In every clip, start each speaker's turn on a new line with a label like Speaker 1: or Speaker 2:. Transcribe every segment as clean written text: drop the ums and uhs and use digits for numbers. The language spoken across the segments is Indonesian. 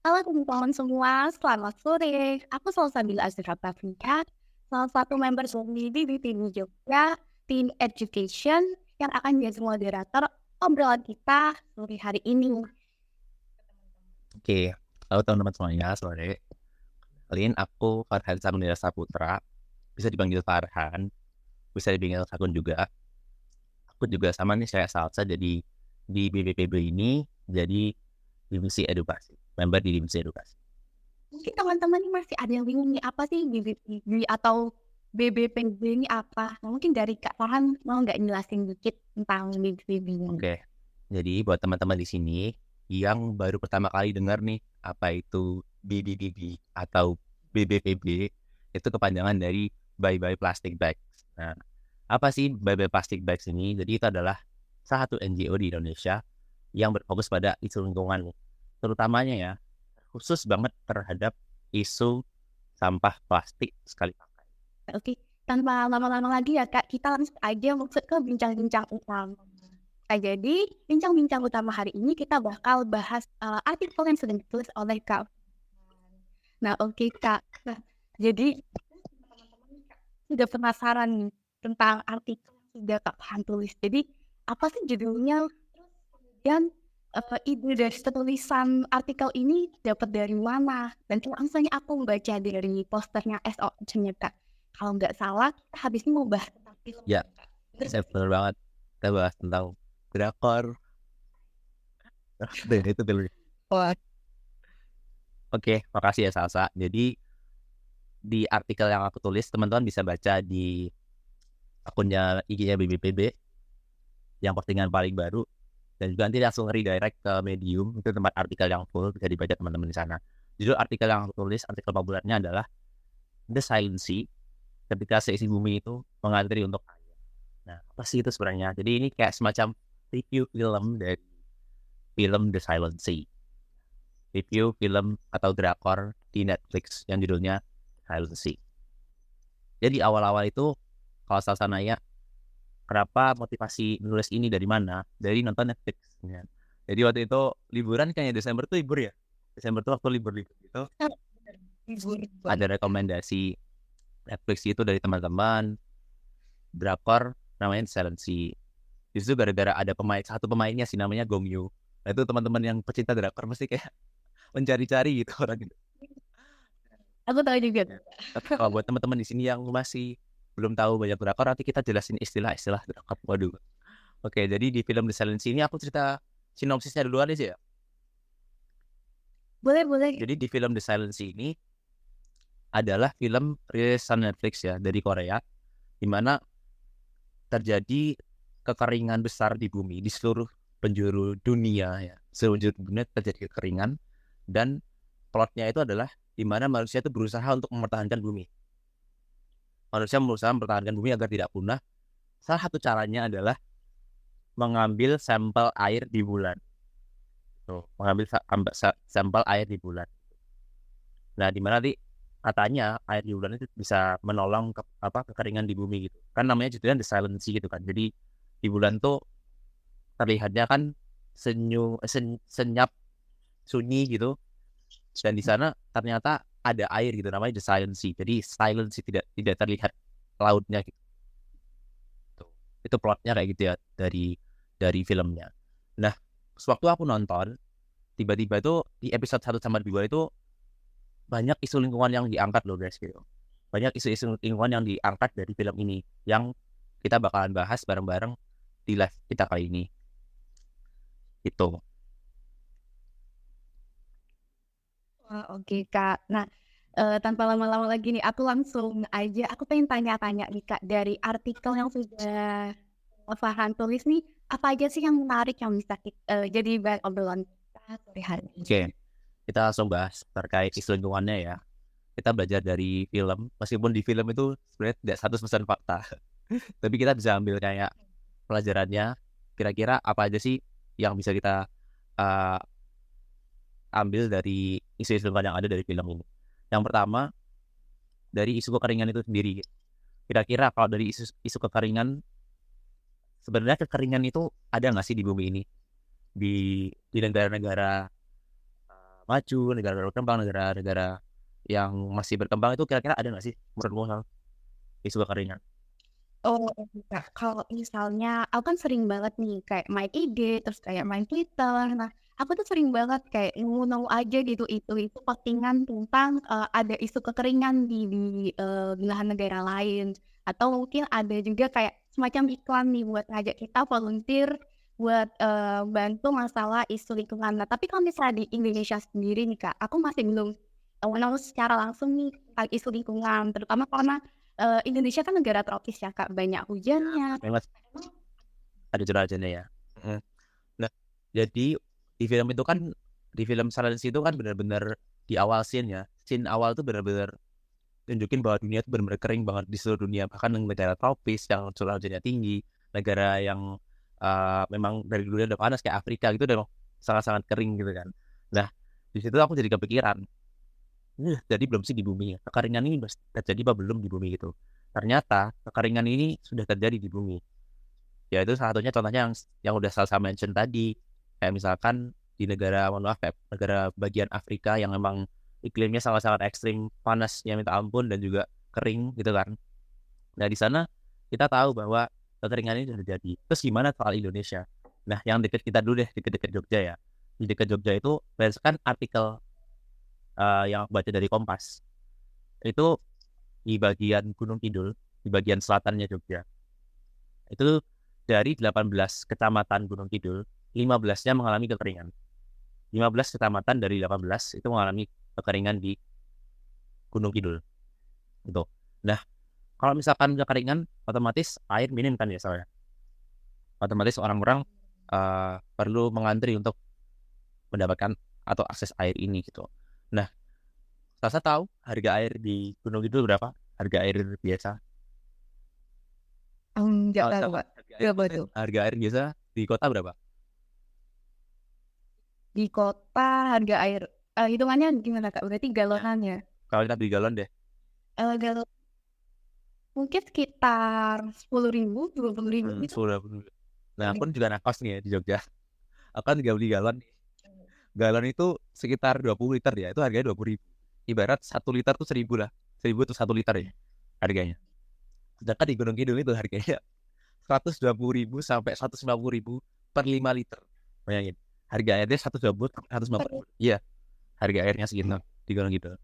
Speaker 1: Halo teman-teman semua, selamat sore. Aku Salsabila Azra Pravika, salah satu member Zombie di tim Jogja, tim Education yang akan jadi moderator obrolan kita sore hari ini.
Speaker 2: Oke, halo teman-teman semuanya, sore. Kalian aku Farhan Samudera Saputra, bisa dipanggil Farhan, bisa dipanggil Sakun juga. Aku juga sama nih saya Salsa, jadi di BBPB ini jadi divisi edukasi, member di divisi edukasi.
Speaker 1: Mungkin teman-teman ini masih ada yang bingung nih apa sih BBPB atau BBPB ini apa? Nah, mungkin dari Kak Farhan mau nggak jelasin dikit tentang BBPB ini?
Speaker 2: Oke, jadi buat teman-teman di sini yang baru pertama kali dengar nih apa itu BBPB atau BBPB, itu kepanjangan dari Bye Bye Plastic Bags. Nah, apa sih Bye Bye Plastic Bags ini? Jadi itu adalah salah satu NGO di Indonesia yang berfokus pada isu lingkungan, terutamanya ya, khusus banget terhadap isu sampah plastik sekali pakai.
Speaker 1: Oke, tanpa lama-lama lagi ya Kak, kita langsung aja masuk ke bincang-bincang utama. Nah, jadi bincang-bincang utama hari ini kita bakal bahas artikel yang sudah ditulis oleh Kak. Nah, oke Kak. Nah, jadi sudah penasaran nih tentang artikel yang sudah Kak Farhan tulis. Jadi apa sih judulnya? Dan ide dari penulisan artikel ini dapat dari mana? Dan langsung aku membaca dari posternya SOC-nya Kak. Kalau nggak salah, kita habis ini mau bahas tentang film
Speaker 2: Ya,
Speaker 1: kan, Kak? Bener
Speaker 2: saya
Speaker 1: nggak sih?
Speaker 2: benar banget. Kita bahas tentang drakor. Dan itu dulu.
Speaker 1: Wah,
Speaker 2: Oke, makasih ya Salsa. Jadi di artikel yang aku tulis, teman-teman bisa baca di akunnya IG-nya BBPB yang postingan paling baru, dan juga nanti langsung redirect ke Medium, itu tempat artikel yang full bisa dibaca teman-teman di sana. Judul artikel yang aku tulis, artikel populernya adalah The Silent Sea, ketika seisi bumi itu mengantri untuk air. Nah, apa sih itu sebenarnya? Jadi ini kayak semacam review film dari film The Silent Sea. Review film atau drakor di Netflix yang judulnya Silent Sea. Jadi awal-awal itu, kalau Salsa nanya, kenapa motivasi menulis ini dari mana? Dari nonton Netflix. Ya. Jadi waktu itu liburan, kayaknya Desember tuh libur ya. Desember tuh waktu libur-libur gitu.
Speaker 1: Kak, libur banget.
Speaker 2: Ada rekomendasi Netflix itu dari teman-teman, drakor namanya Silent Sea. Justru gara-gara ada satu pemainnya sih namanya Gong Yoo. Nah itu teman-teman yang pecinta drakor mesti kayak mencari-cari gitu orang gitu.
Speaker 1: Aku tahu juga.
Speaker 2: Ya. Tapi kalau buat teman-teman di sini yang masih belum tahu banyak drakor, nanti kita jelasin istilah-istilah drakor. Waduh. Oke, jadi di film The Silent Sea ini aku cerita sinopsisnya duluan aja ya.
Speaker 1: Boleh, boleh.
Speaker 2: Jadi di film The Silent Sea ini adalah film rilisan Netflix ya dari Korea, di mana terjadi kekeringan besar di bumi di seluruh penjuru dunia ya. Seluruh penjuru dunia terjadi kekeringan, dan plotnya itu adalah di mana manusia itu berusaha untuk mempertahankan bumi. Manusia berusaha mempertahankan bumi agar tidak punah. Salah satu caranya adalah mengambil sampel air di bulan. Tuh, mengambil sampel air di bulan. Nah, di mana nanti katanya air di bulan itu bisa menolong kekeringan di bumi gitu. Kan namanya judulnya The Silent Sea gitu kan. Jadi di bulan tuh terlihatnya kan senyap, sunyi gitu. Dan di sana ternyata ada air gitu, namanya The Silent Sea. Jadi silent sea, tidak terlihat lautnya gitu. Itu plotnya kayak gitu ya dari filmnya. Nah, sewaktu aku nonton, tiba-tiba itu di episode 1 sama 2 itu banyak isu lingkungan yang diangkat loh guys gitu. Banyak isu-isu lingkungan yang diangkat dari film ini yang kita bakalan bahas bareng-bareng di live kita kali ini. Itu.
Speaker 1: Wah, oke Kak. Nah, tanpa lama-lama lagi nih, aku langsung aja, aku pengen tanya-tanya nih Kak, dari artikel yang sudah Farhan tulis nih, apa aja sih yang menarik yang bisa jadi bahan obrolan kita sore hari ini?
Speaker 2: Oke, kita langsung bahas terkait isu lingkungannya ya. Kita belajar dari film, meskipun di film itu sebenarnya tidak 100% fakta. Tapi kita bisa ambil kayak pelajarannya, kira-kira apa aja sih yang bisa kita uh, ambil dari isu-isu lingkungan yang ada dari film ini. Yang pertama, dari isu kekeringan itu sendiri. Kira-kira kalau dari isu kekeringan, sebenarnya kekeringan itu ada nggak sih di bumi ini? Di negara-negara maju, negara berkembang, negara-negara yang masih berkembang itu kira-kira ada nggak sih menurutmu Sal, isu kekeringan?
Speaker 1: Oh, enggak. Kalau misalnya aku kan sering banget nih kayak main IG, terus kayak main Twitter. Nah, aku tuh sering banget kayak nemu-nemu aja gitu itu postingan tentang ada isu kekeringan di belahan negara lain. Atau mungkin ada juga kayak semacam iklan nih buat ngajak kita volunteer buat bantu masalah isu lingkungan. Nah, tapi kalau misalnya di Indonesia sendiri nih Kak, aku masih belum tahu secara langsung nih tentang isu lingkungan, terutama karena Indonesia kan negara tropis ya Kak, banyak hujannya.
Speaker 2: Memang ada curah-hujannya ya. Mm. Nah, jadi di film itu kan, di film Silence itu kan benar-benar di awal scene awal tuh benar-benar tunjukin bahwa dunia itu benar-benar kering banget di seluruh dunia, bahkan yang negara tropis yang curah hujannya tinggi, negara yang memang dari dulu udah panas kayak Afrika gitu udah sangat-sangat kering gitu kan. Nah, di situ aku jadi kepikiran, jadi belum sih di bumi ya, kekeringan ini terjadi apa belum di bumi gitu. Ternyata kekeringan ini sudah terjadi di bumi. Ya itu salah satunya contohnya yang udah Salsa mention tadi, kayak misalkan di negara, mohon maaf ya, negara bagian Afrika yang memang iklimnya sangat-sangat ekstrim, panas ya minta ampun dan juga kering gitu kan. Nah di sana kita tahu bahwa kekeringan ini sudah terjadi. Terus gimana soal Indonesia? Nah yang dekat kita dulu deh, dekat-dekat Jogja ya. Di dekat Jogja itu berdasarkan artikel yang aku baca dari Kompas, itu di bagian Gunung Kidul, di bagian selatannya Jogja, itu dari 18 kecamatan Gunung Kidul, 15-nya mengalami kekeringan. 15 kecamatan dari 18 itu mengalami kekeringan di Gunung Kidul. Gitu. Nah, kalau misalkan kekeringan, otomatis air minim kan ya soalnya. Otomatis orang-orang perlu mengantri untuk mendapatkan atau akses air ini gitu. Nah, Sasa tahu harga air di Gunung Kidul berapa? Harga air biasa.
Speaker 1: Enggak
Speaker 2: Kalau
Speaker 1: tahu
Speaker 2: misalkan
Speaker 1: Kak, berapa tuh?
Speaker 2: harga air biasa di kota berapa?
Speaker 1: Di kota harga air, hitungannya gimana Kak? Berarti
Speaker 2: Ya,
Speaker 1: galonan ya?
Speaker 2: kalau kita beli galon deh.
Speaker 1: Galon mungkin sekitar 10.000, 20.000 gitu.
Speaker 2: Sudah. Nah, aku juga nakos nih ya di Jogja. Aku kan juga beli galon. Galon itu sekitar 20 liter ya. Itu harganya 20.000. Ibarat 1 liter tuh 1.000 lah. 1.000 tuh 1 liter ya harganya. Sedangkan di Gunung Kidul itu harganya 120.000 sampai 150.000 per 5 liter. Bayangin. Harga airnya 120 sampai 150. Iya, harga airnya segitu di Gunung Kidul.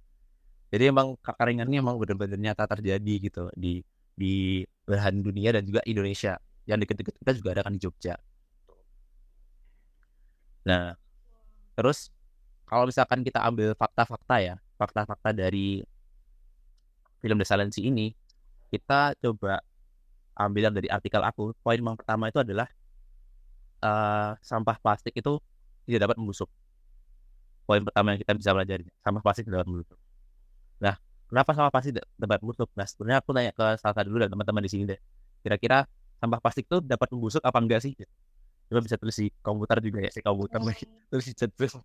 Speaker 2: Jadi emang kekeringan ini emang benar-benar nyata terjadi gitu di belahan dunia dan juga Indonesia. Yang deket-deket kita juga ada kan di Jogja. Nah, terus kalau misalkan kita ambil fakta-fakta ya, fakta-fakta dari film The Silence ini, kita coba ambil yang dari artikel aku. Poin yang pertama itu adalah sampah plastik itu tidak dapat membusuk. Poin pertama yang kita bisa pelajari, sampah plastik tidak dapat membusuk. Nah, kenapa sampah plastik tidak dapat membusuk? Nah, sebenarnya aku tanya ke Salsa dulu dan teman-teman di sini deh. Kira-kira sampah plastik itu dapat membusuk apa enggak sih? Coba bisa tulis di komputer juga ya, si komputer tulis di chat dulu.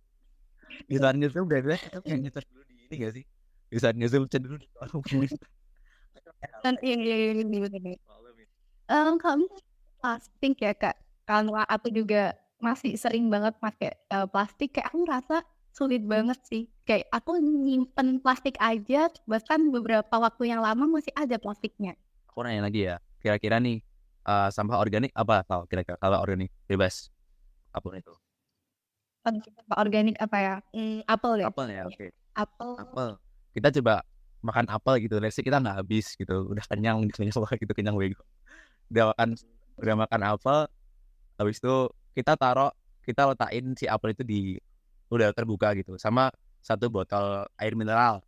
Speaker 2: Bisa nge-zoom dari yang nyetar dulu di ini gak sih? Bisa nge-zoom chat dulu di
Speaker 1: Dan ini. Kalau plastik ya Kak, karena aku juga masih sering banget pakai plastik, kayak aku ngerasa sulit banget sih. Kayak aku nyimpen plastik aja, bahkan beberapa waktu yang lama masih ada plastiknya.
Speaker 2: Aku nanya lagi ya, kira-kira nih sampah organik apa tau kira-kira? Kalau organik bebas apapun itu.
Speaker 1: Sampah organik apa ya? Apel ya?
Speaker 2: Apel ya, oke.
Speaker 1: Apel.
Speaker 2: Apel. Kita coba makan apel gitu. Let's say kita nggak habis gitu, udah kenyang gitu, kenyang bego. Udah makan apel, habis itu kita letakin si apel itu di udah terbuka gitu, sama satu botol air mineral.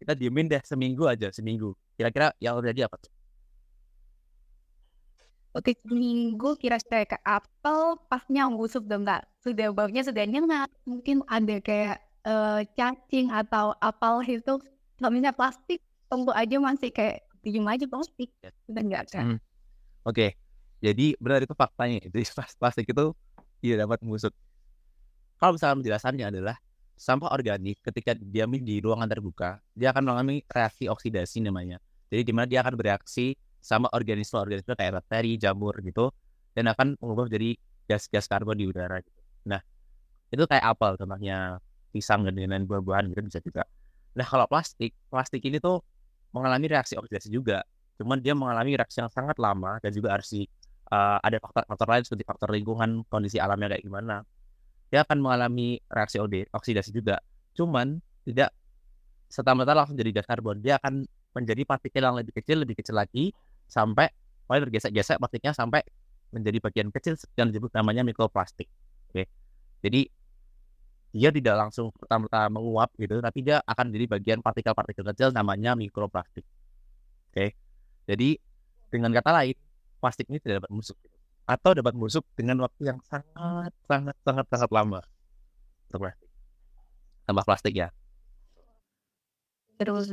Speaker 2: Kita diemin deh seminggu. Kira-kira yang terjadi apa tuh?
Speaker 1: Oke, seminggu kira-kira kayak apel pasnya busuk dan enggak. Sudah baunya sudah nyengat. Mungkin ada kayak cacing atau apel itu. Kalau misalnya plastik, tunggu aja masih kayak diem aja plastik. Udah enggak kan?
Speaker 2: Oke, jadi benar itu faktanya. Jadi plastik itu tidak dapat membusuk. Kalau misalnya penjelasannya adalah sampah organik ketika diambil di ruangan terbuka, dia akan mengalami reaksi oksidasi namanya. Jadi di mana dia akan bereaksi sama organisme kayak bakteri, jamur gitu, dan akan mengubah jadi gas-gas karbon di udara gitu. Nah, itu kayak apel contohnya. pisang dan lain-lain, buah-buahan gitu bisa juga. Nah kalau plastik ini tuh mengalami reaksi oksidasi juga, cuman dia mengalami reaksi yang sangat lama dan juga harus ada faktor-faktor lain seperti faktor lingkungan, kondisi alamnya kayak gimana. Dia akan mengalami reaksi oksidasi juga, cuman tidak serta-merta langsung jadi gas karbon. Dia akan menjadi partikel yang lebih kecil lagi, sampai mulai tergesek-gesek plastiknya sampai menjadi bagian kecil yang disebut namanya mikroplastik. Oke. Jadi dia tidak langsung serta-merta menguap gitu, tapi dia akan jadi bagian partikel-partikel kecil namanya mikroplastik. Oke. Jadi dengan kata lain, plastik ini tidak dapat membusuk atau dapat membusuk dengan waktu yang sangat sangat sangat sangat lama untuk plastik. Tambah plastik ya.
Speaker 1: Terus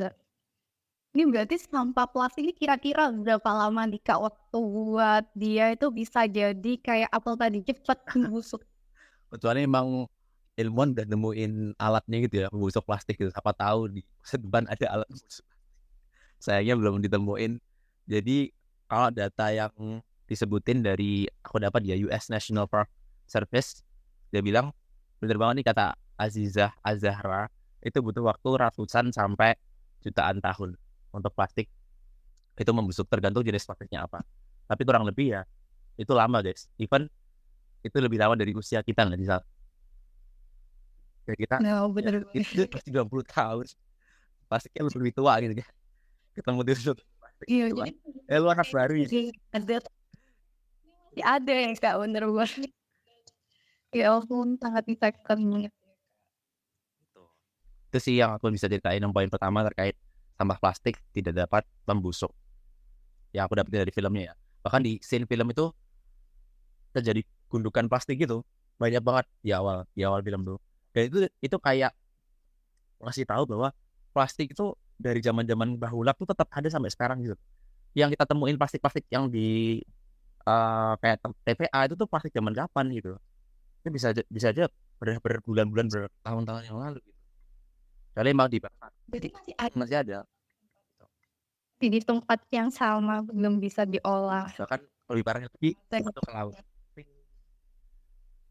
Speaker 1: ini berarti sampah plastik ini kira-kira berapa lama nih Kak waktu buat dia itu bisa jadi kayak apel tadi cepet busuk?
Speaker 2: Kecuali emang ilmuwan udah nemuin alatnya gitu ya, pembusuk plastik gitu. Siapa tahu di masa depan ada alat pembusuk. Sayangnya belum ditemuin. Jadi kalau data yang disebutin dari aku dapat ya US National Park Service, dia bilang bener banget nih kata Azizah Azahra, itu butuh waktu ratusan sampai jutaan tahun untuk plastik itu membusuk, tergantung jenis plastiknya apa. Tapi kurang lebih ya itu lama guys. Even itu lebih lama dari usia kita nggak bisa. Kayak kita
Speaker 1: Nah,
Speaker 2: ya,
Speaker 1: bener
Speaker 2: itu pasti 20 tahun. Plastiknya lebih tua gitu kan. Ketemu di sudut plastik
Speaker 1: Iya,
Speaker 2: tua.
Speaker 1: jadi
Speaker 2: Lu anak baru ya.
Speaker 1: ada yang Kak bener banget. Ya ampun, sangat disayangkan banget.
Speaker 2: Itu sih yang aku bisa ceritain. Yang poin pertama terkait sampah plastik tidak dapat membusuk. Yang aku dapetin dari filmnya ya. Bahkan di scene film itu terjadi gundukan plastik gitu. Banyak banget di awal film tuh. Dan itu kayak ngasih tahu bahwa plastik itu dari zaman-zaman bahula tuh tetap ada sampai sekarang gitu. Yang kita temuin plastik-plastik yang di kayak TPA itu tuh plastik zaman kapan gitu. Itu bisa aja berbulan-bulan, bertahun-tahun yang lalu gitu. Kali emang dibakar.
Speaker 1: Jadi
Speaker 2: Masih ada.
Speaker 1: di tempat yang sama belum bisa diolah.
Speaker 2: Bahkan lebih parahnya lagi
Speaker 1: Dan
Speaker 2: masuk ke laut.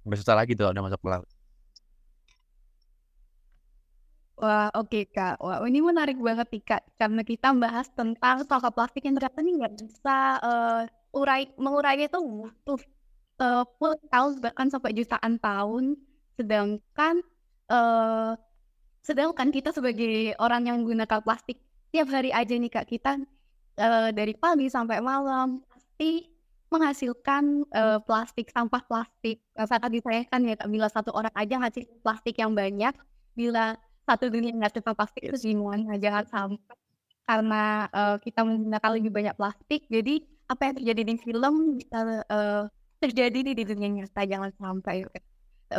Speaker 2: Nggak susah lagi tuh udah masuk ke laut.
Speaker 1: wah, oke Kak. Wah, ini menarik banget nih Kak, karena kita bahas tentang sampah plastik yang ternyata nih nggak bisa mengurainya itu butuh puluhan tahun bahkan sampai jutaan tahun. Sedangkan eh, sedangkan kita sebagai orang yang menggunakan plastik tiap hari aja nih Kak, kita dari pagi sampai malam pasti menghasilkan plastik, sampah plastik. Sangat disayangkan ya Kak, bila satu orang aja ngasih plastik yang banyak, bila satu dunia nggak sampah plastik itu semuanya jangan sampai karena kita menggunakan lebih banyak plastik, jadi apa yang terjadi di film bisa terjadi nih di dunia nyata, jangan sampai.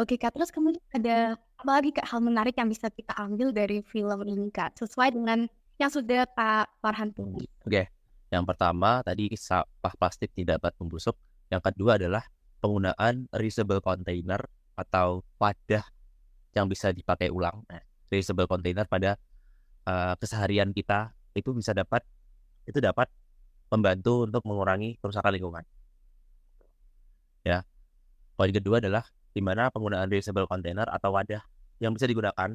Speaker 1: Oke Kak, terus kemudian ada apa lagi Kak hal menarik yang bisa kita ambil dari film ini Kak, sesuai dengan yang sudah Kak Farhan tulis?
Speaker 2: Oke. Yang pertama tadi sampah plastik tidak dapat membusuk. Yang kedua adalah penggunaan reusable container atau wadah yang bisa dipakai ulang. Nah, reusable container pada keseharian kita itu dapat membantu untuk mengurangi kerusakan lingkungan. Ya. Poin kedua adalah di mana penggunaan reusable container atau wadah yang bisa digunakan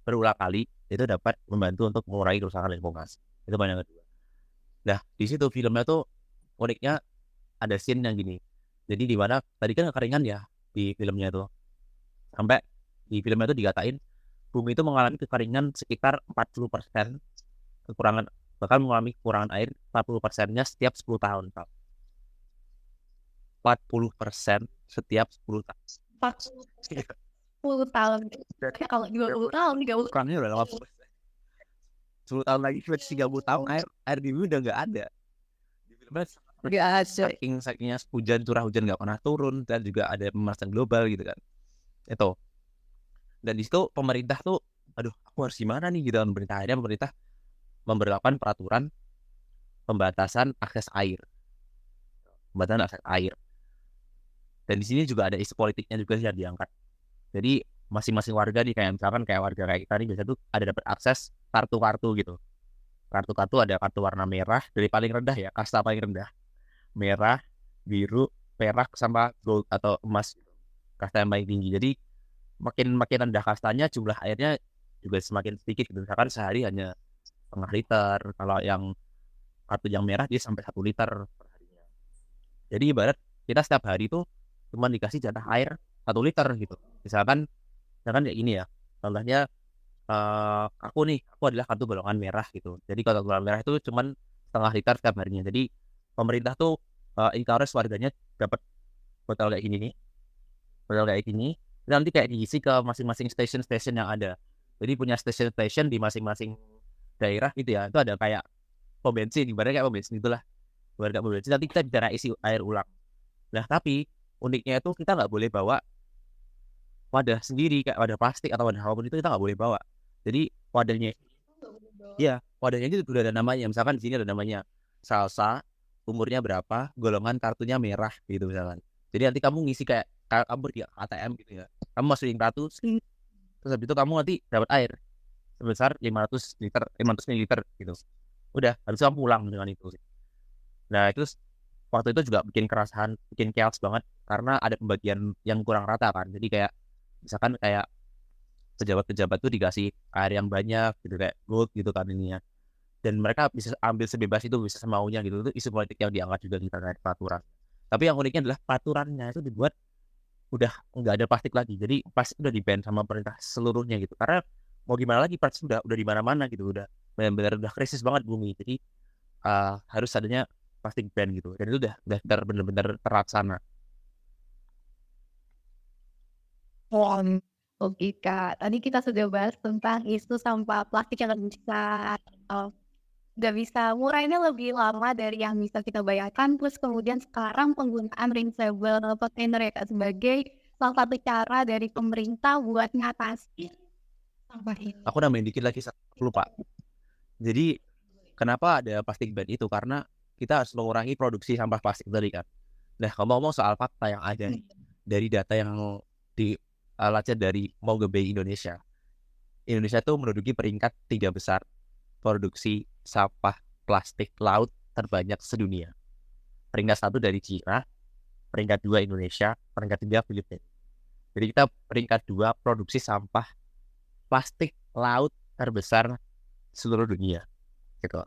Speaker 2: berulang kali itu dapat membantu untuk mengurangi kerusakan lingkungan. Itu poin yang kedua. Nah, di situ filmnya tuh uniknya ada scene yang gini. Jadi di mana tadi kan kekeringan ya di filmnya itu. Sampai di filmnya itu dikatain bumi itu mengalami kekeringan sekitar 40%, bakal mengalami kekurangan air 40%-nya setiap 10 tahun. 40% setiap 10 tahun.
Speaker 1: 40 tahun. Kalau 20 tahun, 30
Speaker 2: Kurangnya udah 80%. 10 tahun lagi, 30 tahun air di bumi udah nggak ada. Di filmnya
Speaker 1: nggak ada.
Speaker 2: sakingnya curah hujan nggak pernah turun, dan juga ada pemanasan global gitu kan. Itu. Dan di situ pemerintah tuh, aduh, aku harus gimana nih gitu kan. Pemerintah memberlakukan peraturan pembatasan akses air. Dan di sini juga ada isu politiknya juga sih yang diangkat. Jadi masing-masing warga nih, kayak misalkan kayak warga kayak kita nih biasa tuh ada dapat akses kartu-kartu gitu. Kartu-kartu ada kartu warna merah dari paling rendah ya, kasta paling rendah. Merah, biru, perak sama gold atau emas gitu. Kasta yang paling tinggi. Jadi makin rendah kastanya jumlah airnya juga semakin sedikit gitu. Misalkan sehari hanya setengah liter, kalau yang kartu yang merah dia sampai 1 liter per harinya. Jadi ibarat kita setiap hari itu cuma dikasih jatah air 1 liter gitu. Misalkan kayak ini ya, contohnya aku adalah kartu golongan merah gitu. Jadi kalau golongan merah itu cuma setengah liter setiap harinya. Jadi pemerintah tuh encourage warganya dapat botol kayak gini nih, botol kayak gini. Dan nanti kayak diisi ke masing-masing station yang ada. Jadi punya station di masing-masing daerah gitu ya. Itu ada kayak pom bensin, ibaratnya kayak pom bensin itulah. Ibarat kayak pom bensin, nanti kita bisa isi air ulang. Nah tapi uniknya itu kita nggak boleh bawa wadah sendiri, kayak wadah plastik atau wadah apapun itu kita nggak boleh bawa. Jadi wadahnya, wadahnya itu udah ada namanya. Misalkan di sini ada namanya salsa, umurnya berapa, golongan kartunya merah gitu misalkan. Jadi nanti kamu ngisi kayak kamu di ATM gitu ya. Kamu masukin kartu, terus habis itu kamu nanti dapat air sebesar 500 ml gitu. Udah, habis itu kamu pulang dengan itu. Nah, itu waktu itu juga bikin chaos banget karena ada pembagian yang kurang rata kan. Jadi kayak misalkan kayak pejabat-pejabat tuh dikasih air yang banyak gitu, kayak gold gitu kan ininya. Dan mereka bisa ambil sebebas itu, bisa semaunya gitu. Itu isu politik yang diangkat juga di terkait peraturan. Tapi yang uniknya adalah peraturannya itu dibuat udah nggak ada plastik lagi. Jadi plastik udah di-ban sama pemerintah seluruhnya gitu. Karena mau gimana lagi, plastik udah di mana-mana gitu. Udah benar-benar udah krisis banget bumi. Jadi harus adanya plastik ban gitu. Dan itu udah benar-benar terlaksana.
Speaker 1: Oke Kak, tadi kita sudah bahas tentang isu sampah plastik yang nggak bisa murahnya lebih lama dari yang bisa kita bayangkan. Terus kemudian sekarang penggunaan reusable container ya Kak, sebagai salah satu cara dari pemerintah buat ngatasin sampah ini.
Speaker 2: Aku nambahin dikit lagi, aku lupa. Jadi kenapa ada plastik ban itu? Karena kita harus mengurangi produksi sampah plastik tadi kan. Nah, ngomong-ngomong soal fakta yang ada nih, dari data yang dilacak dari Mongabay Indonesia. Indonesia tuh menduduki peringkat 3 besar produksi sampah plastik laut terbanyak sedunia. Peringkat 1 dari China, peringkat 2 Indonesia, peringkat 3 Filipina. Jadi kita peringkat 2 produksi sampah plastik laut terbesar seluruh dunia. Gitu.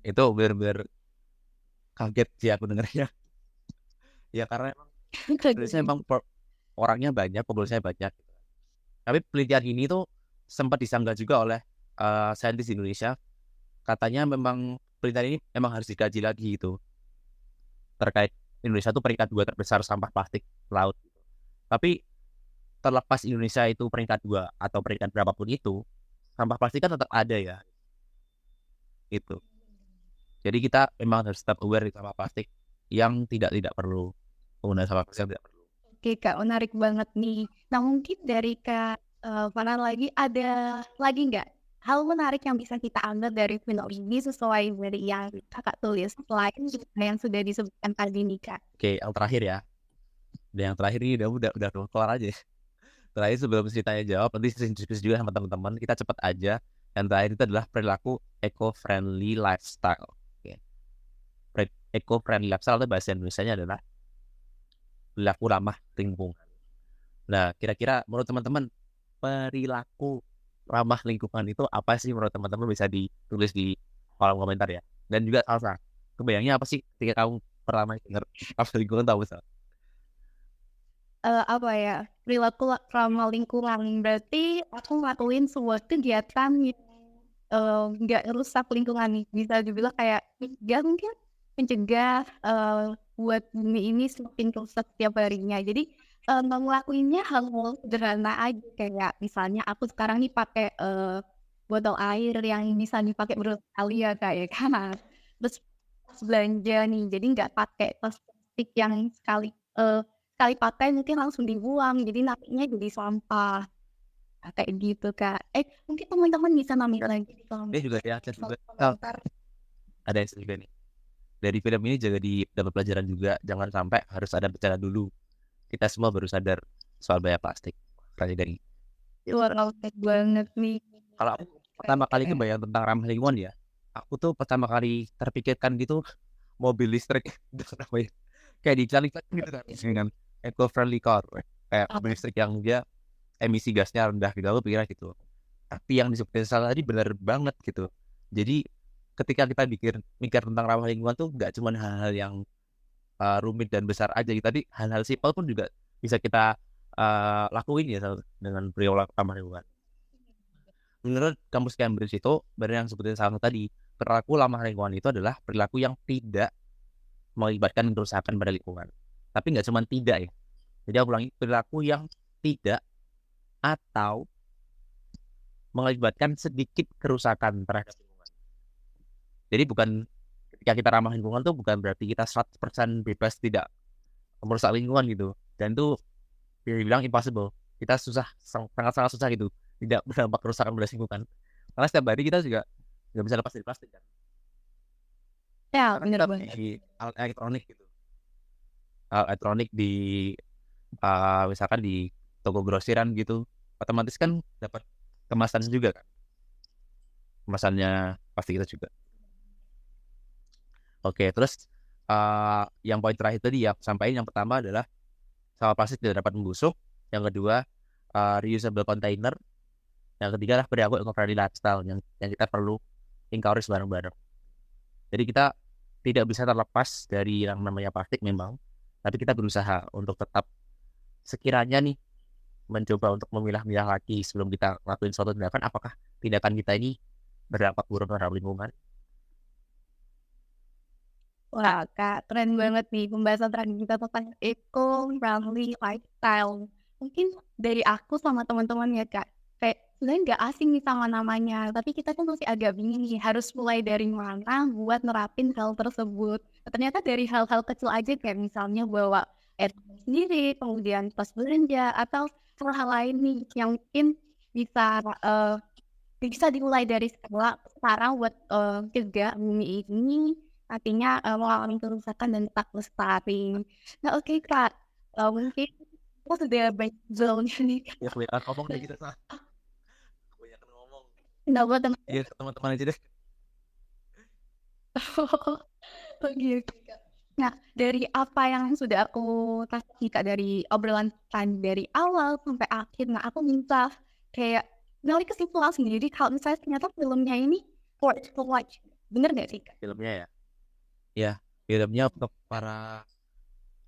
Speaker 2: Itu benar-benar kaget sih aku dengarnya. Ya karena emang orangnya banyak, populasinya banyak. Tapi penelitian ini tuh sempat disanggah juga oleh saintis di Indonesia. Katanya memang penelitian ini memang harus dikaji lagi gitu. Terkait Indonesia tuh peringkat 2 terbesar sampah plastik laut. Tapi terlepas Indonesia itu peringkat 2 atau peringkat berapapun itu, sampah plastik kan tetap ada ya. Gitu. Jadi kita memang harus tetap aware sama plastik yang tidak perlu. Penggunaan sampah plastik yang tidak perlu.
Speaker 1: Oke Kak, menarik banget nih. Nah mungkin dari Kak Farhan lagi, ada lagi nggak hal menarik yang bisa kita ambil dari film ini sesuai dari yang Kakak tulis selain yang sudah disebutkan tadi nih Kak?
Speaker 2: Oke, yang terakhir ya. Dan yang terakhir ini udah keluar aja. Terakhir sebelum ceritanya jawab, nanti diskusi juga sama teman-teman. Kita cepat aja. Yang terakhir itu adalah perilaku eco-friendly lifestyle. Oke. Eco-friendly lifestyle itu bahasa Indonesianya adalah perilaku ramah lingkungan. Nah, kira-kira menurut teman-teman perilaku ramah lingkungan itu apa sih menurut teman-teman? Bisa ditulis di kolom komentar ya. Dan juga Salsa, kebayangnya apa sih ketika kamu pertama dengar ramah lingkungan, tahu Sal?
Speaker 1: Apa ya, perilaku ramah lingkungan berarti aku ngelakuin sebuah kegiatan yang nggak rusak lingkungan nih. Bisa dibilang kayak mencegah buat bumi ini semakin rusak setiap harinya. Jadi ngelakuinnya hal-hal sederhana aja, kayak misalnya aku sekarang nih pakai botol air yang bisa dipakai berkali ya Kak ya kan. Terus pas belanja nih, jadi nggak pakai plastik yang sekali pakai mungkin langsung dibuang, jadi nantinya jadi sampah. Nah, kayak gitu Kak. Mungkin teman-teman bisa nambahin lagi di kolom
Speaker 2: Dia juga ya,
Speaker 1: komentar.
Speaker 2: ada yang juga nih. Dari film ini juga dapat pelajaran juga, jangan sampai harus ada bencana dulu. Kita semua baru sadar soal bahaya plastik. Dari
Speaker 1: Wah, banget nih.
Speaker 2: kalau aku pertama kali kebayang tentang ramah lingkungan ya, aku tuh pertama kali terpikirkan gitu mobil listrik. Kayak di iklan gitu kan, eco-friendly car, kayak mobil listrik yang dia emisi gasnya rendah gitu, aku pikirnya gitu. Tapi yang disebutin salah tadi benar banget gitu. Jadi ketika kita mikir tentang ramah lingkungan tuh nggak cuma hal-hal yang rumit dan besar aja gitu. Tadi hal-hal simpel pun juga bisa kita lakuin ya dengan perilaku ramah lingkungan. Menurut kampus Cambridge itu, benar yang sebutin salah tadi, perilaku ramah lingkungan itu adalah perilaku yang tidak melibatkan kerusakan pada lingkungan. Tapi nggak cuma tidak ya. Jadi aku ulangi, perilaku yang tidak atau mengakibatkan sedikit kerusakan terhadap lingkungan. Jadi bukan ketika kita ramah lingkungan tuh bukan berarti kita 100% bebas tidak merusak lingkungan gitu. Dan itu dibilang impossible. Kita sangat-sangat susah gitu. Tidak berdampak kerusakan pada lingkungan. Karena setiap hari kita juga nggak bisa lepas dari plastik kan.
Speaker 1: Ya,
Speaker 2: Karena
Speaker 1: bener
Speaker 2: kita
Speaker 1: banget.
Speaker 2: di alat elektronik gitu. Alat elektronik di misalkan di toko grosiran gitu, otomatis kan dapat kemasan juga kan. Kemasannya pasti kita juga. Oke, terus yang poin terakhir tadi ya sampaikan, yang pertama adalah sampah plastik tidak dapat membusuk, yang kedua reusable container, yang ketiga adalah perilaku eco-friendly lifestyle yang kita perlu encourage bareng-bareng. Jadi kita tidak bisa terlepas dari yang namanya plastik memang, tapi kita berusaha untuk tetap sekiranya nih mencoba untuk memilah-milah lagi sebelum kita ngelakuin suatu tindakan, apakah tindakan kita ini berdampak buruk terhadap lingkungan.
Speaker 1: Wah, Kak, keren banget nih pembahasan terakhir kita tentang eco-friendly lifestyle. Mungkin dari aku sama teman-teman ya, Kak, kayak sebenarnya nggak asing nih sama namanya, tapi kita tuh masih agak bingung nih harus mulai dari mana buat nerapin hal tersebut. Ternyata dari hal-hal kecil aja kayak misalnya bawa air sendiri, kemudian tas belanja, atau hal-hal lain nih yang mungkin bisa bisa dimulai dari sekarang buat cegah bumi ini artinya mengalami kerusakan dan tetap lestari. Nah, oke Kak, mungkin kita sudah banyak zone nih Kak.
Speaker 2: Ya kebanyakan ngomong deh kita, kebanyakan ngomong.
Speaker 1: Kenapa teman?
Speaker 2: Iya, teman-teman aja deh.
Speaker 1: Oke, oke Kak. Nah, dari apa yang sudah aku kasih Kak dari obrolan tadi dari awal sampai akhir, nah aku minta kayak ngali kesimpulan sendiri kalau misalnya ternyata filmnya ini worth to watch. Bener nggak sih Kak?
Speaker 2: Filmnya ya. Ya, filmnya untuk para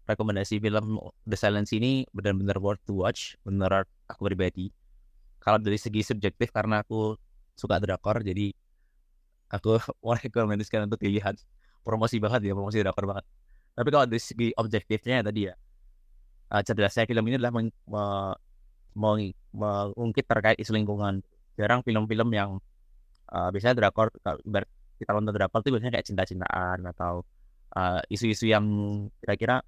Speaker 2: rekomendasi film The Silence ini benar-benar worth to watch menurut aku pribadi. Kalau dari segi subjektif karena aku suka drakor, jadi aku mau rekomendasikan untuk dilihat. Promosi banget ya, promosi drakor banget. Tapi kalau dari segi objektifnya tadi ya, cerdasnya film ini adalah mengungkit terkait isu lingkungan. Jarang film-film yang biasanya drakor, ibarat kita nonton drakor itu biasanya kayak cinta-cintaan atau isu-isu yang kira-kira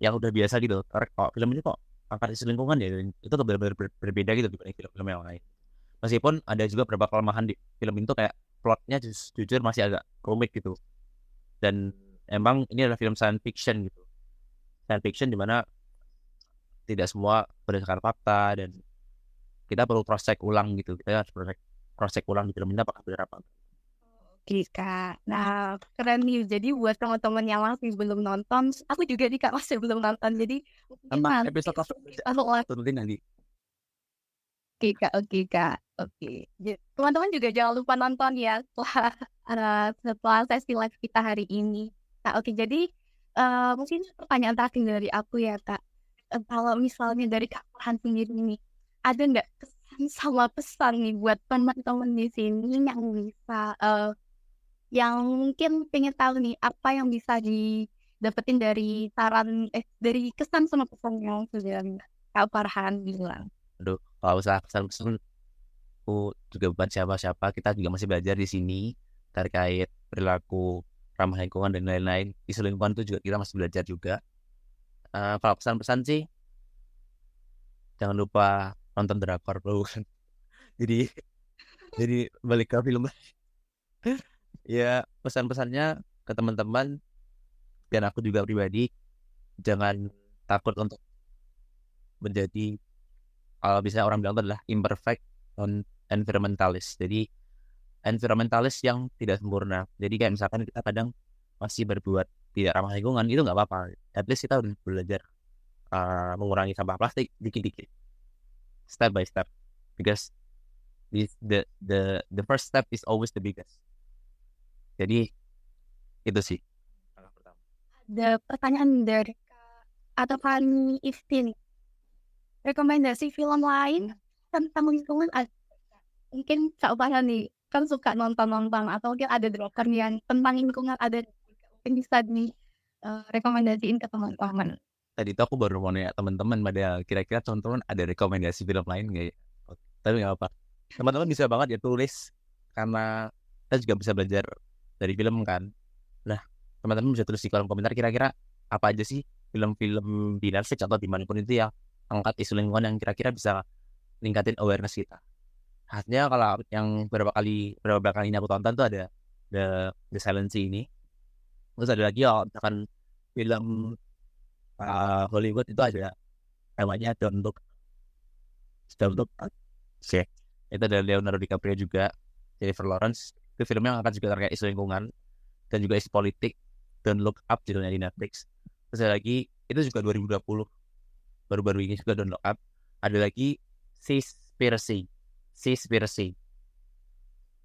Speaker 2: yang udah biasa gitu. Kalau film ini kok angkat isu lingkungan ya, itu tuh benar-benar berbeda gitu dibanding film-film yang lain. Meskipun ada juga beberapa kelemahan di film itu, kayak plotnya jujur masih agak rumit gitu. Dan emang ini adalah film science fiction gitu. Science fiction dimana tidak semua berdasarkan fakta dan kita perlu cross check ulang gitu. Kita harus cross check ulang di film ini apakah benar apa.
Speaker 1: Oke Kak, nah keren nih. Jadi buat teman-teman yang masih belum nonton, aku juga nih Kak masih belum nonton. Jadi mungkin
Speaker 2: Sama
Speaker 1: nanti
Speaker 2: episode
Speaker 1: langsung
Speaker 2: turutin nanti.
Speaker 1: oke Kak, oke Kak, oke. Teman-teman juga jangan lupa nonton ya setelah sesi live kita hari ini. Nah, oke, jadi mungkin pertanyaan terakhir dari aku ya Kak. Kalau misalnya dari Kak Farhan sendiri nih, ada nggak kesan sama pesan nih buat teman-teman di sini yang bisa yang mungkin pengen tahu nih apa yang bisa didapetin dari saran dari kesan sama pesan yang sudah Kak Farhan bilang?
Speaker 2: Aduh, kalau usah pesan-pesan, aku juga bukan siapa-siapa. Kita juga masih belajar di sini terkait perilaku ramah lingkungan dan lain-lain. Isu lingkungan itu juga kita masih belajar juga. Kalau pesan-pesan sih, jangan lupa nonton drakor bro. jadi balik ke film. Ya, pesan-pesannya ke teman-teman dan aku juga pribadi, jangan takut untuk menjadi, kalau bisa orang bilang itu adalah imperfect environmentalist. Jadi environmentalis yang tidak sempurna. Jadi kayak misalkan kita kadang masih berbuat tidak ramah lingkungan, itu nggak apa-apa. At least kita udah belajar mengurangi sampah plastik dikit-dikit, step by step, because the first step is always the biggest. Jadi itu sih langkah pertama.
Speaker 1: Ada pertanyaan dari atau Fani Iftin, rekomendasi film lain tentang lingkungan mungkin Kak Upaya nih kan suka nonton atau mungkin ada drakor yang tentang lingkungan, ada mungkin bisa rekomendasiin ke teman-teman.
Speaker 2: Tadi itu aku baru mau nanya teman-teman pada kira-kira teman-teman ada rekomendasi film lain nggak ya? Tapi nggak apa, teman-teman bisa banget ya tulis, karena kita juga bisa belajar dari film kan. Nah, teman-teman bisa tulis di kolom komentar kira-kira apa aja sih film-film di Netflix atau dimanapun itu yang angkat isu lingkungan yang kira-kira bisa ningkatin awareness kita. Khasnya kalau yang beberapa kali ini aku tonton tuh ada The Silence ini. Terus ada lagi misalkan film Hollywood itu ada namanya Don't Look Up. Oke. Itu ada Leonardo DiCaprio juga, Jennifer Lawrence. Itu filmnya yang akan juga terkait isu lingkungan dan juga isu politik. Don't Look Up judulnya di Netflix. Terus ada lagi, itu juga 2020, baru-baru ini juga Don't Look Up. Ada lagi Seaspiracy.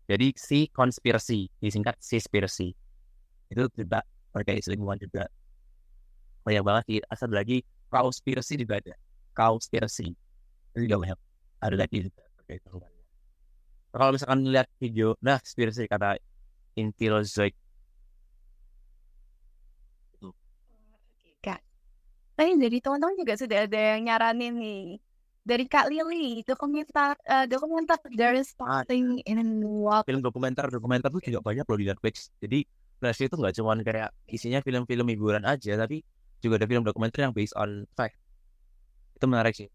Speaker 2: Jadi Seaconspiracy, disingkat Seaspiracy. Itu juga terkait isu lingkungan juga. Banyak banget sih. Asal lagi Cowspiracy juga ada. Cowspiracy itu juga banyak. Ada lagi juga terkait lingkungannya. Kalau misalkan lihat video, nah conspiracy kata Intilozoic.
Speaker 1: Kak, tapi dari teman-teman juga sudah ada yang nyaranin nih. Dari Kak Lily, dokumenter There is Something in the World.
Speaker 2: Film dokumenter tuh juga banyak loh di Netflix. Jadi Netflix itu nggak cuma kayak isinya film-film hiburan aja, tapi juga ada film dokumenter yang based on fact. Itu menarik sih.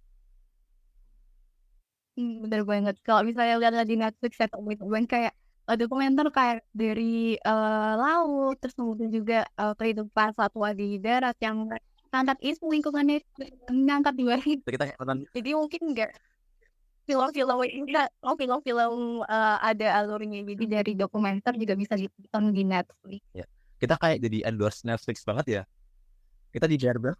Speaker 1: Bener banget. Kalau misalnya lihat di Netflix atau teman kayak dokumenter kayak dari laut, terus kemudian juga kehidupan satwa di darat yang ngangkat isu lingkungannya, ngangkat di bawah.
Speaker 2: Kita nonton.
Speaker 1: Jadi mungkin enggak film-film ada alurnya, jadi dari dokumenter juga bisa ditonton di Netflix.
Speaker 2: Ya. Kita kayak jadi endorse Netflix banget ya. Kita di jar banget.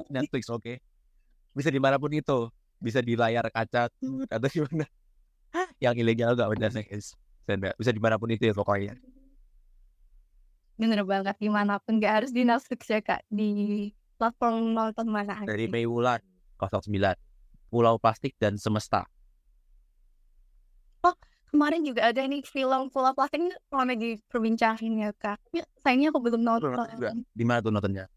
Speaker 2: Netflix oke. Bisa dimanapun itu, bisa di layar kaca atau gimana. Yang ilegal gak benar guys. Bisa dimanapun itu ya pokoknya.
Speaker 1: Bener banget, dimanapun, gak harus di Netflix ya Kak, di platform nonton mana aja.
Speaker 2: Dari Mei Wulan 09, Pulau Plastik dan Semesta.
Speaker 1: Oh, kemarin juga ada nih film Pulau Plastik, ini ramai diperbincangin ya Kak. Sayangnya aku belum nonton.
Speaker 2: Di mana tuh nontonnya?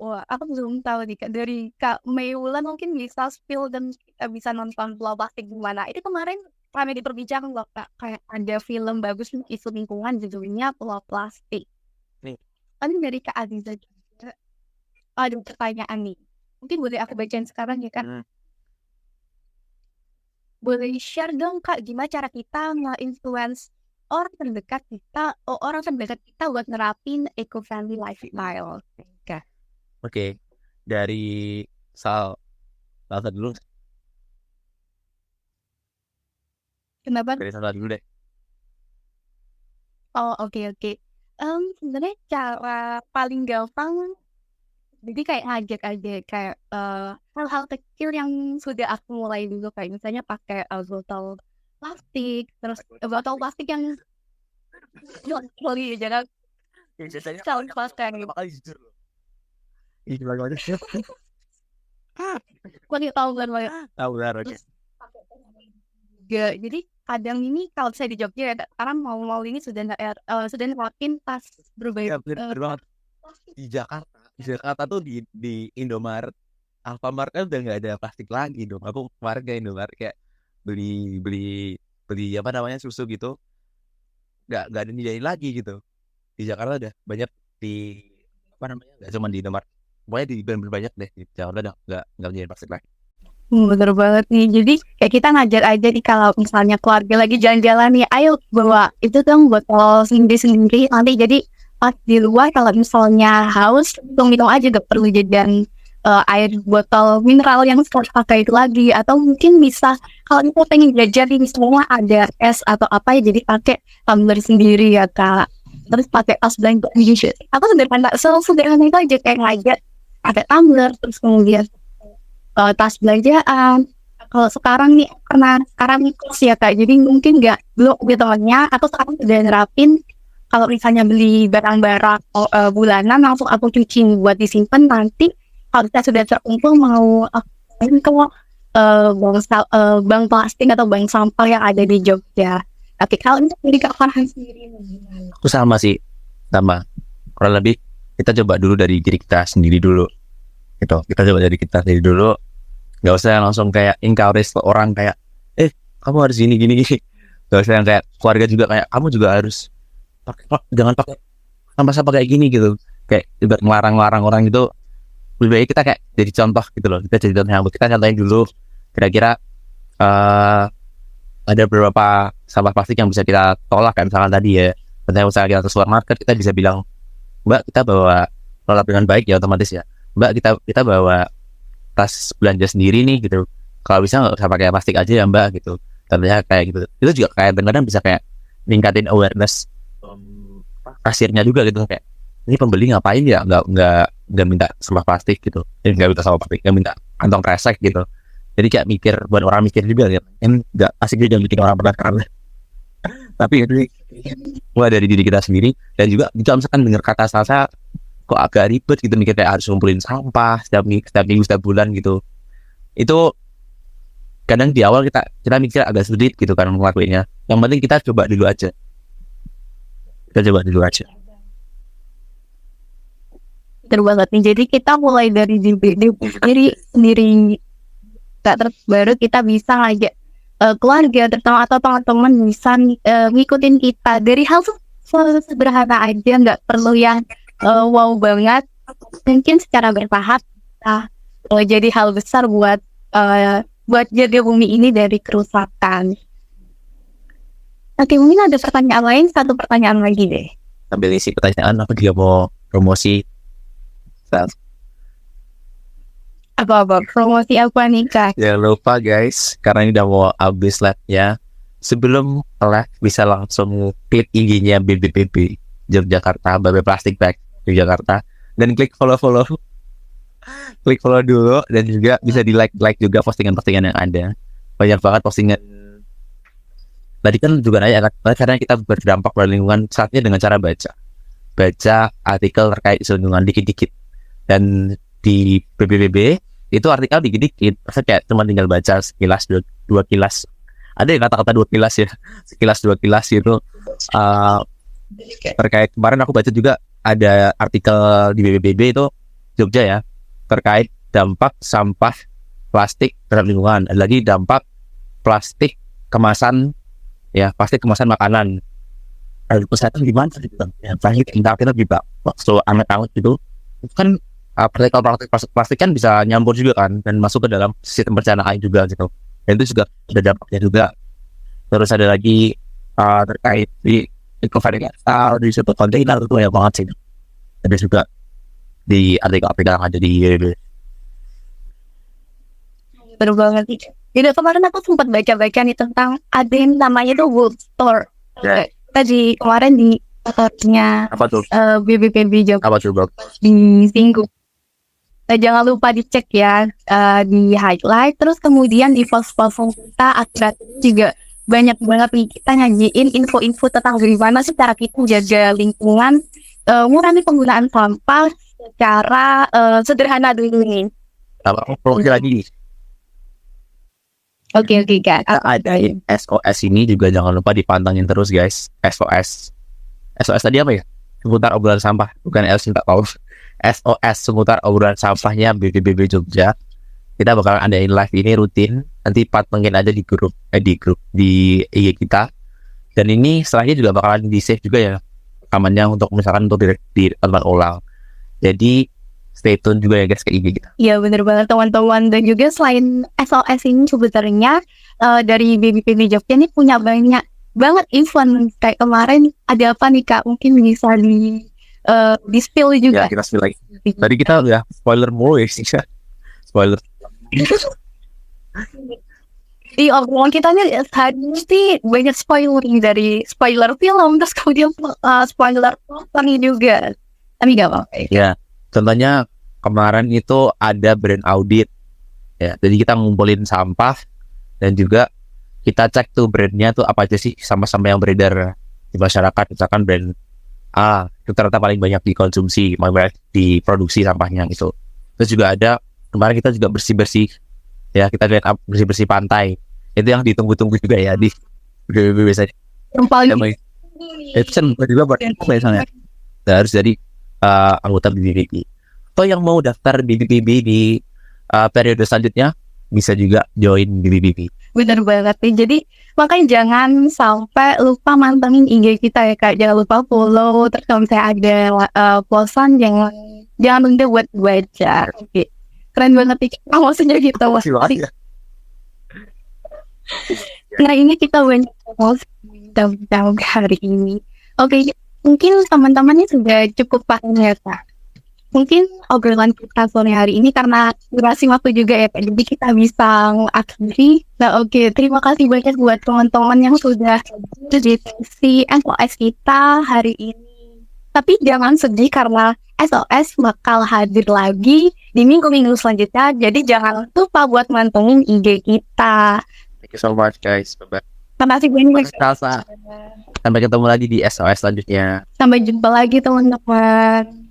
Speaker 1: Wah, aku belum tahu nih Kak. Dari Kak Mei Wulan mungkin bisa spill dan kita bisa nonton Pulau Plastik di mana. Itu kemarin ramai diperbincangkan loh Kak. Kayak ada film bagus isu lingkungan judulnya Pulau Plastik.
Speaker 2: Nih.
Speaker 1: Ini dari Kak Aziza juga. Ada pertanyaan nih. Mungkin boleh aku bacain sekarang ya Kak. Boleh share dong Kak, gimana cara kita nge-influence orang terdekat kita buat nerapin eco-friendly lifestyle.
Speaker 2: Oke, dari Salsa dulu.
Speaker 1: Kenapa?
Speaker 2: Dari Salsa dulu deh.
Speaker 1: Oh, oke. Sebenarnya cara paling gampang, jadi kayak ngajak aja kayak hal-hal kecil yang sudah aku mulai dulu, kayak misalnya pakai botol plastik, terus botol plastik yang jangan calon plastik
Speaker 2: bakal jujur loh.
Speaker 1: tahu banget.
Speaker 2: Tahu benar, oke.
Speaker 1: Jadi kadang ini kalau saya di Jogja ya, karena mau ini sudah nerapin tas berbayar.
Speaker 2: Bener banget. Di Jakarta tuh di Indomaret, Alfamart kan udah nggak ada plastik lagi dong. Aku kemarin ke Indomaret kayak beli apa namanya susu gitu, nggak ada nyediain lagi gitu. Di Jakarta udah banyak di apa namanya, nggak cuma di Indomaret, pokoknya di bener-bener banyak deh di Jakarta udah nggak nyediain plastik lagi.
Speaker 1: Bener banget nih. Jadi kayak kita ngajar aja nih kalau misalnya keluarga lagi jalan-jalan nih, ayo bawa itu dong botol sendiri nanti. Jadi pas di luar kalau misalnya haus, minum aja, gak perlu jadian air botol mineral yang sekali pakai itu lagi. Atau mungkin bisa kalau kita pengen belajar nih, misalnya ada es atau apa ya, jadi pakai tumbler sendiri ya Kak. terus pakai tas belanja gitu. Aku sederhana itu aja, kayak ngajak pakai tumbler, terus kemudian tas belanjaan. Kalau sekarang nih, karena sekarang nih kos ya Kak, jadi mungkin belum gitu-nya, aku sekarang udah nerapin kalau misalnya beli barang-barang bulanan langsung aku cuci buat disimpan, nanti kalau kita sudah terkumpul mau ke bank plastik atau bank sampah yang ada di Jogja. Tapi kalau untuk dari Kak Farhan sendiri gimana?
Speaker 2: Aku sama sih, sama. Kurang lebih kita coba dulu dari diri kita sendiri dulu. Gitu. Kita coba dari kita sendiri dulu. Gak usah langsung kayak encourage ke orang kayak, kamu harus gini. Gak usah yang kayak keluarga juga kayak, kamu juga harus jangan pakai sampah kayak gini gitu. Kayak juga ngelarang-larang orang gitu. Lebih baik kita kayak jadi contoh gitu loh. Kita jadi contoh yang kita contohin dulu. Kira-kira ada beberapa sampah plastik yang bisa kita tolak, kayak misalkan tadi ya. Misalnya kita ke supermarket, kita bisa bilang, Mbak, kita bawa tolak dengan baik ya, otomatis ya. Mbak, kita bawa tas belanja sendiri nih gitu. Kalau bisa nggak usah pakai plastik aja ya Mbak gitu. Tentunya kayak gitu. Itu juga kayak kadang-kadang bisa kayak ningkatin awareness kasirnya juga gitu, kayak ini pembeli ngapain ya nggak minta sampah plastik gitu, nggak minta sampah plastik, nggak minta kantong kresek gitu. Jadi kayak mikir, buat orang mikir juga gitu, kan nggak asik juga bikin orang penasaran. Tapi itu mulai dari diri kita sendiri. Dan juga kita misalkan dengar kata salsa kok agak ribet gitu, mikir kayak harus ngumpulin sampah setiap minggu, setiap bulan gitu. Itu kadang di awal kita mikir agak sulit gitu kan ngelakuinnya. Yang penting kita coba dulu aja.
Speaker 1: Betul banget nih. Jadi kita mulai dari diri sendiri, terus baru kita bisa ngajak keluarga terutama atau teman-teman bisa ngikutin kita dari hal sederhana aja, nggak perlu yang wow banget. Mungkin secara bertahap kita jadi hal besar buat jaga bumi ini dari kerusakan. Oke, mungkin ada pertanyaan lain, satu pertanyaan lagi deh.
Speaker 2: Sambil isi pertanyaan, aku juga mau promosi.
Speaker 1: Apa promosi apa nih Kak?
Speaker 2: Jangan lupa guys, karena ini udah mau habis live-nya. Sebelum live bisa langsung klik IG-nya BBPB Yogyakarta, BB Plastic Bag Yogyakarta, dan klik follow dulu, dan juga bisa di like juga postingan-postingan yang ada. Banyak banget postingan. Tadi kan juga nanya kan, karena kita berdampak pada lingkungan, saatnya dengan cara baca artikel terkait isu lingkungan dikit-dikit. Dan di BBBB itu artikel dikit-dikit, maksudnya kayak cuma tinggal baca sekilas, dua kilas. Ada yang kata-kata 2 kilas ya, sekilas 2 kilas itu terkait. Kemarin aku baca juga ada artikel di BBBB itu Jogja ya, terkait dampak sampah plastik terhadap lingkungan. Ada lagi dampak plastik kemasan makanan. Kesehatan gimana gitu ya, plastik kita juga waktu anget gitu kan, partikel plastik kan bisa nyampur juga kan, dan masuk ke dalam sistem pencernaan juga gitu, dan itu juga ada dampaknya juga. Terus ada lagi terkait di eco-friendly di suatu kontainer, itu banyak banget sih. Ada juga di artikel yang ada di
Speaker 1: Bener banget sih. Jadi kemarin aku sempat baca-baca nih tentang ada yang namanya tuh World Store. Tadi kemarin di kantornya BBPB Jogja disinggung. Jangan lupa dicek ya, di highlight, terus kemudian di post-post kita akhirat juga banyak banget nih kita nyajiin info-info tentang bagaimana sih cara kita jaga lingkungan, mengurangi penggunaan sampah secara sederhana dulu nih.
Speaker 2: Promosi lagi.
Speaker 1: Oke Kak.
Speaker 2: Ada SOS ini juga jangan lupa dipantengin terus guys. SOS tadi apa ya? Seputar obrolan sampah, bukan LC tak tahu. SOS seputar obrolan sampahnya BBBB Jogja. Kita bakal adain live ini rutin. Nanti pantengin aja di grup di IG kita. Dan ini setelahnya juga bakalan di save juga ya rekamannya, untuk misalkan untuk ditonton ulang. Jadi stay tune juga ya guys ke IG kita.
Speaker 1: Iya bener banget teman-teman. Dan juga selain SOS ini sebenarnya dari BBPB Jogja ini punya banyak banget event. Kayak kemarin ada apa nih Kak? Mungkin bisa di spill juga.
Speaker 2: Ya kita spill lagi. Tadi kita udah spoiler mulu ya sih. Spoiler.
Speaker 1: Di obrolan kita nih hari ini sih banyak spoiler nih, dari spoiler film terus kemudian spoiler company juga. Tapi gak apa-apa ya.
Speaker 2: Ya, contohnya kemarin itu ada brand audit ya. Jadi kita ngumpulin sampah dan juga kita cek tuh brandnya tuh apa aja sih sama-sama yang beredar di masyarakat. Misalkan brand A itu ternyata paling banyak dikonsumsi, paling banyak diproduksi sampahnya gitu. Terus juga ada kemarin kita juga bersih-bersih ya, kita lihat bersih-bersih pantai. Itu yang ditunggu-tunggu juga ya di biasanya.
Speaker 1: Yang paling
Speaker 2: Itu kan juga buat misalnya harus jadi anggota BPPB. Atau yang mau daftar BPPB di periode selanjutnya bisa juga join BPPB.
Speaker 1: bener banget nih. Jadi makanya jangan sampai lupa mantengin IG kita ya Kak. Jangan lupa follow. Terus kalau misalnya ada posan jangan lupa buat baca. Oke. Keren banget nih. Maksudnya gitu. Nah ini kita banyak tahu hari ini. Oke, mungkin teman-temannya sudah cukup paham ya Kak. Mungkin obrolan kita sore hari ini karena durasi waktu juga ya Kak, jadi kita bisa mengakhiri. Nah oke, terima kasih banyak buat teman-teman yang sudah diskusi SOS kita hari ini. Tapi jangan sedih karena SOS bakal hadir lagi di minggu-minggu selanjutnya. Jadi jangan lupa buat mantengin IG kita.
Speaker 2: Thank you so much guys. Bye-bye.
Speaker 1: Terima kasih banyak.
Speaker 2: Sampai ketemu lagi di SOS selanjutnya.
Speaker 1: Sampai jumpa lagi teman-teman.